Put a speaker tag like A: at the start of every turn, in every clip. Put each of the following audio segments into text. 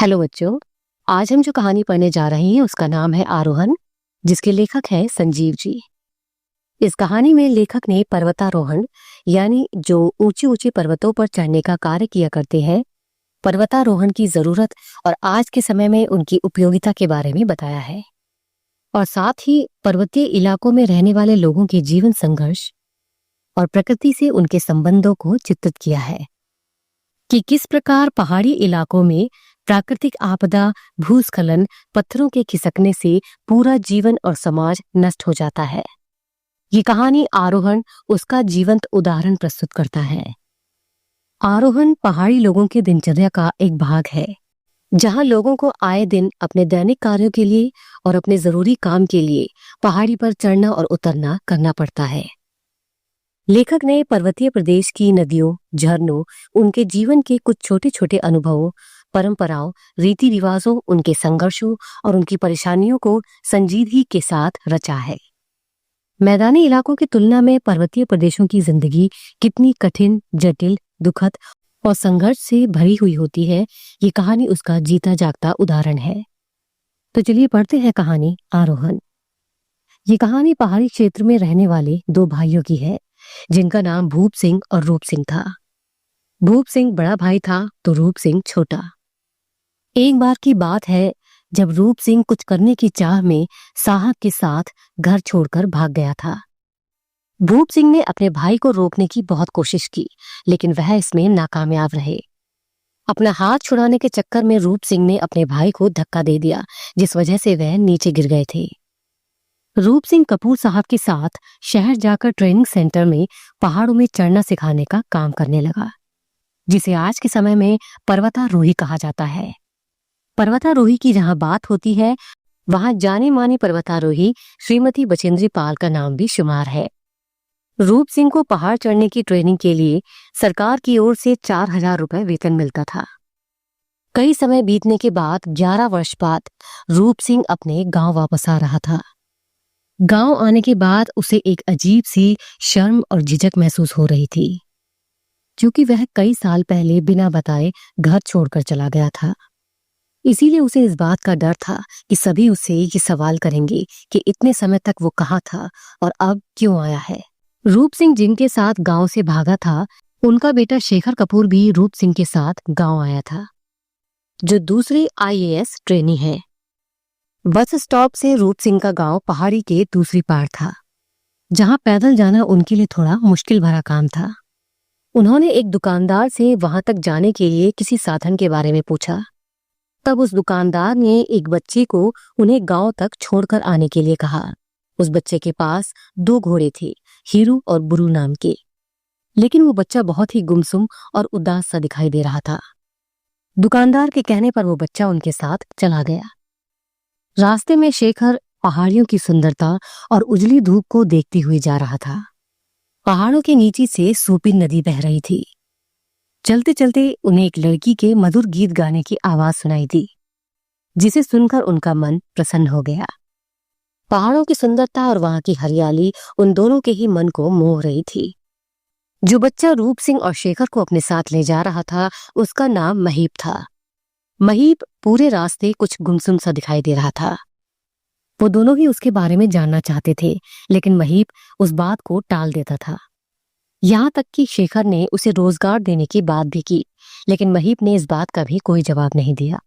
A: Hello बच्चों। आज हम जो कहानी पढ़ने जा रहे हैं उसका नाम है आरोहण, जिसके लेखक हैं संजीव जी। इस कहानी में लेखक ने पर्वतारोहण यानी जो ऊंचे ऊंचे पर्वतों पर चढ़ने का कार्य किया करते हैं, पर्वतारोहण की जरूरत और आज के समय में उनकी उपयोगिता के बारे में बताया है, और साथ ही पर्वतीय इलाकों में रहने वाले लोगों के जीवन संघर्ष और प्रकृति से उनके संबंधों को चित्रित किया है कि किस प्रकार पहाड़ी इलाकों में प्राकृतिक आपदा, भूस्खलन, पत्थरों के खिसकने से पूरा जीवन और समाज नष्ट हो जाता है। ये कहानी आरोहण उसका जीवंत उदाहरण प्रस्तुत करता है। आरोहण पहाड़ी लोगों के दिनचर्या का एक भाग है, जहां लोगों को आए दिन अपने दैनिक कार्यों के लिए और अपने जरूरी काम के लिए पहाड़ी पर चढ़ना और उतरना करना पड़ता है। लेखक ने पर्वतीय प्रदेश की नदियों, झरनों, उनके जीवन के कुछ छोटे छोटे अनुभवों, परंपराओं, रीति रिवाजों, उनके संघर्षों और उनकी परेशानियों को संजीदगी के साथ रचा है। मैदानी इलाकों की तुलना में पर्वतीय प्रदेशों की जिंदगी कितनी कठिन, जटिल, दुखद और संघर्ष से भरी हुई होती है, ये कहानी उसका जीता जागता उदाहरण है। तो चलिए पढ़ते हैं कहानी आरोहण। ये कहानी पहाड़ी क्षेत्र में रहने वाले दो भाइयों की है, जिनका नाम भूप सिंह और रूप सिंह था। भूप सिंह बड़ा भाई था तो रूप सिंह छोटा। एक बार की बात है जब रूप सिंह कुछ करने की चाह में साहब के साथ घर छोड़कर भाग गया था। भूप सिंह ने अपने भाई को रोकने की बहुत कोशिश की, लेकिन वह इसमें नाकामयाब रहे। अपना हाथ छुड़ाने के चक्कर में रूप सिंह ने अपने भाई को धक्का दे दिया, जिस वजह से वह नीचे गिर गए थे। रूप सिंह कपूर साहब के साथ शहर जाकर ट्रेनिंग सेंटर में पहाड़ों में चढ़ना सिखाने का काम करने लगा, जिसे आज के समय में पर्वतारोही कहा जाता है। पर्वतारोही की जहां बात होती है, वहां जाने माने पर्वतारोही श्रीमती बचेंद्री पाल का नाम भी शुमार है। रूप सिंह को पहाड़ चढ़ने की ट्रेनिंग के लिए सरकार की ओर से 4,000 रुपए वेतन मिलता था। कई समय बीतने के बाद 11 वर्ष बाद रूप सिंह अपने गांव वापस आ रहा था। गांव आने के बाद उसे एक अजीब सी शर्म और झिझक महसूस हो रही थी, क्योंकि वह कई साल पहले बिना बताए घर छोड़कर चला गया था। इसीलिए उसे इस बात का डर था कि सभी उससे ये सवाल करेंगे कि इतने समय तक वो कहाँ था और अब क्यों आया है। रूप सिंह जिनके साथ गांव से भागा था, उनका बेटा शेखर कपूर भी रूप सिंह के साथ गांव आया था, जो दूसरे IAS ट्रेनी है। बस स्टॉप से रूप सिंह का गांव पहाड़ी के दूसरी पार था, जहां पैदल जाना उनके लिए थोड़ा मुश्किल भरा काम था। उन्होंने एक दुकानदार से वहां तक जाने के लिए किसी साधन के बारे में पूछा। तब उस दुकानदार ने एक बच्चे को उन्हें गांव तक छोड़कर आने के लिए कहा। उस बच्चे के पास 2 घोड़े थे, हीरू और बुरू नाम के, लेकिन वो बच्चा बहुत ही गुमसुम और उदास सा दिखाई दे रहा था। दुकानदार के कहने पर वो बच्चा उनके साथ चला गया। रास्ते में शेखर पहाड़ियों की सुंदरता और उजली धूप को देखती हुई जा रहा था। पहाड़ों के नीचे से सूपी नदी बह रही थी। चलते चलते उन्हें एक लड़की के मधुर गीत गाने की आवाज सुनाई दी, जिसे सुनकर उनका मन प्रसन्न हो गया। पहाड़ों की सुंदरता और वहां की हरियाली उन दोनों के ही मन को मोह रही थी। जो बच्चा रूप सिंह और शेखर को अपने साथ ले जा रहा था, उसका नाम महीप था। महीप पूरे रास्ते कुछ गुमसुम सा दिखाई दे रहा था। वो दोनों ही उसके बारे में जानना चाहते थे, लेकिन महीप उस बात को टाल देता था। यहाँ तक कि शेखर ने उसे रोजगार देने की बात भी की, लेकिन महीप ने इस बात का भी कोई जवाब नहीं दिया।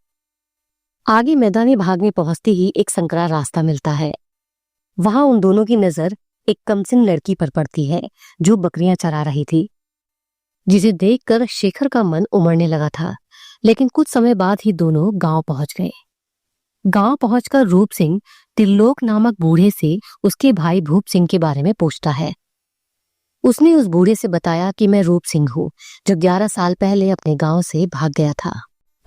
A: आगे मैदानी भाग में पहुंचते ही एक संकरा रास्ता मिलता है। वहां उन दोनों की नजर एक कमसिन लड़की पर पड़ती है, जो बकरियां चरा रही थी, जिसे देखकर शेखर का मन उमड़ने लगा था। लेकिन कुछ समय बाद ही दोनों गांव पहुंच गए। गांव पहुंचकर रूप सिंह त्रिलोक नामक बूढ़े से उसके भाई भूप सिंह के बारे में पूछता है। उसने उस बूढ़े से बताया कि मैं रूप सिंह हूँ, जो 11 साल पहले अपने गांव से भाग गया था।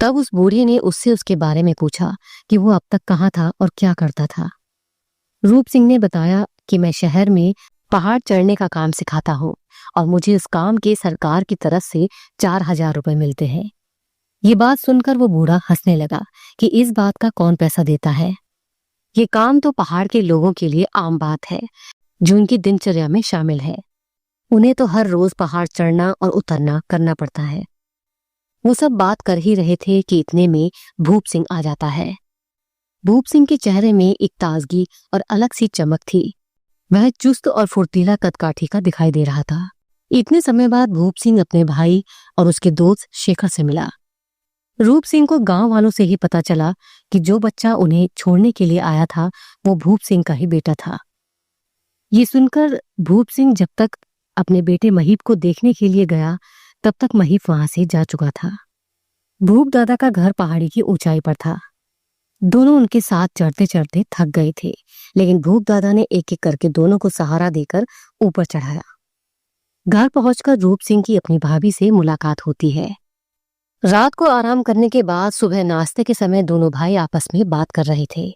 A: तब उस बूढ़े ने उससे उसके बारे में पूछा कि वो अब तक कहाँ था और क्या करता था। रूप सिंह ने बताया कि मैं शहर में पहाड़ चढ़ने का काम सिखाता हूँ और मुझे इस काम के सरकार की तरफ से 4,000 रुपए मिलते हैं। ये बात सुनकर वो बूढ़ा हंसने लगा कि इस बात का कौन पैसा देता है। ये काम तो पहाड़ के लोगों के लिए आम बात है, जो उनकी दिनचर्या में शामिल है। उन्हें तो हर रोज पहाड़ चढ़ना और उतरना करना पड़ता है। वो सब बात कर ही रहे थे कि इतने में भूप सिंह आ जाता है। भूप सिंह के चेहरे में एक ताजगी और अलग सी चमक थी। वह चुस्त और फुर्तीला कदकाठी का दिखाई दे रहा था। इतने समय बाद भूप सिंह अपने भाई और उसके दोस्त शेखर से मिला। रूप सिंह को गांव वालों से ही पता चला कि जो बच्चा उन्हें छोड़ने के लिए आया था वो भूप सिंह का ही बेटा था। ये सुनकर भूप सिंह जब तक अपने बेटे महीप को देखने के लिए गया तब तक महीप वहां से जा चुका था। भूप दादा का घर पहाड़ी की ऊंचाई पर था। दोनों उनके साथ चढ़ते चढ़ते थक गए थे, लेकिन भूप दादा ने एक एक करके दोनों को सहारा देकर ऊपर चढ़ाया। घर पहुंचकर रूप सिंह की अपनी भाभी से मुलाकात होती है। रात को आराम करने के बाद सुबह नाश्ते के समय दोनों भाई आपस में बात कर रहे थे।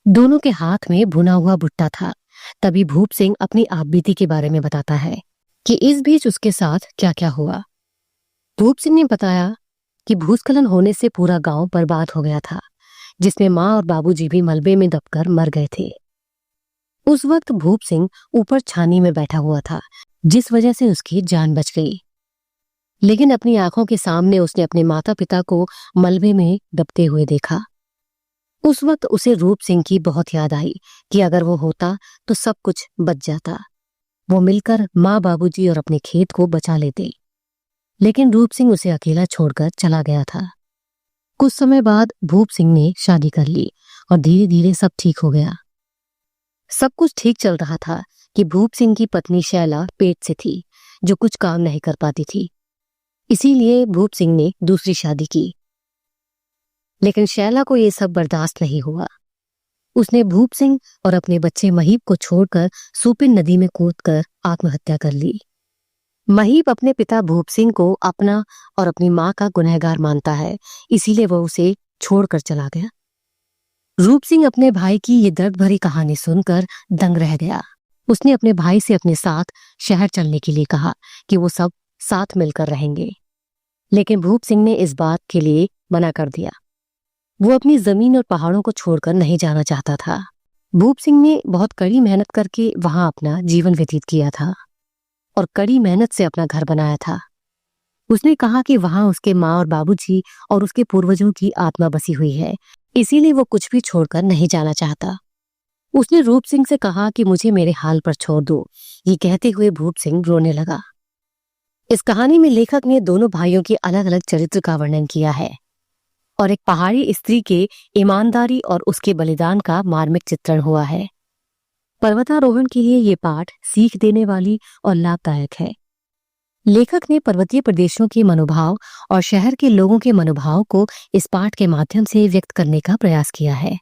A: दोनों के हाथ में भुना हुआ भुट्टा था। तभी भूप सिंह अपनी आपबीती के बारे में बताता है कि इस बीच उसके साथ क्या क्या हुआ। भूप सिंह ने बताया कि भूस्खलन होने से पूरा गांव बर्बाद हो गया था, जिसमें माँ और बाबूजी भी मलबे में दबकर मर गए थे। उस वक्त भूप सिंह ऊपर छानी में बैठा हुआ था, जिस वजह से उसकी जान बच गई। लेकिन अपनी आंखों के सामने उसने अपने माता पिता को मलबे में दबते हुए देखा। उस वक्त उसे रूप सिंह की बहुत याद आई कि अगर वो होता तो सब कुछ बच जाता। वो मिलकर माँ, बाबूजी और अपने खेत को बचा लेते। लेकिन रूप सिंह उसे अकेला छोड़कर चला गया था। कुछ समय बाद भूप सिंह ने शादी कर ली और धीरे धीरे सब ठीक हो गया। सब कुछ ठीक चल रहा था कि भूप सिंह की पत्नी शैला पेट से थी, जो कुछ काम नहीं कर पाती थी। इसीलिए भूप सिंह ने दूसरी शादी की। लेकिन शैला को ये सब बर्दाश्त नहीं हुआ। उसने भूप सिंह और अपने बच्चे महीप को छोड़कर सूपिन नदी में कूदकर आत्महत्या कर ली। महीप अपने पिता भूप सिंह को अपना और अपनी माँ का गुनहगार मानता है, इसीलिए वह उसे छोड़कर चला गया। रूप सिंह अपने भाई की ये दर्द भरी कहानी सुनकर दंग रह गया। उसने अपने भाई से अपने साथ शहर चलने के लिए कहा कि वो सब साथ मिलकर रहेंगे, लेकिन भूप सिंह ने इस बात के लिए मना कर दिया। वो अपनी जमीन और पहाड़ों को छोड़कर नहीं जाना चाहता था। भूप सिंह ने बहुत कड़ी मेहनत करके वहां अपना जीवन व्यतीत किया था और कड़ी मेहनत से अपना घर बनाया था। उसने कहा कि वहां उसके माँ और बाबूजी और उसके पूर्वजों की आत्मा बसी हुई है, इसीलिए वो कुछ भी छोड़कर नहीं जाना चाहता। उसने रूप सिंह से कहा कि मुझे मेरे हाल पर छोड़ दो। ये कहते हुए भूप सिंह रोने लगा। इस कहानी में लेखक ने दोनों भाइयों के अलग अलग चरित्र का वर्णन किया है और एक पहाड़ी स्त्री के ईमानदारी और उसके बलिदान का मार्मिक चित्रण हुआ है। पर्वतारोहण के लिए ये पाठ सीख देने वाली और लाभदायक है। लेखक ने पर्वतीय प्रदेशों के मनोभाव और शहर के लोगों के मनोभाव को इस पाठ के माध्यम से व्यक्त करने का प्रयास किया है।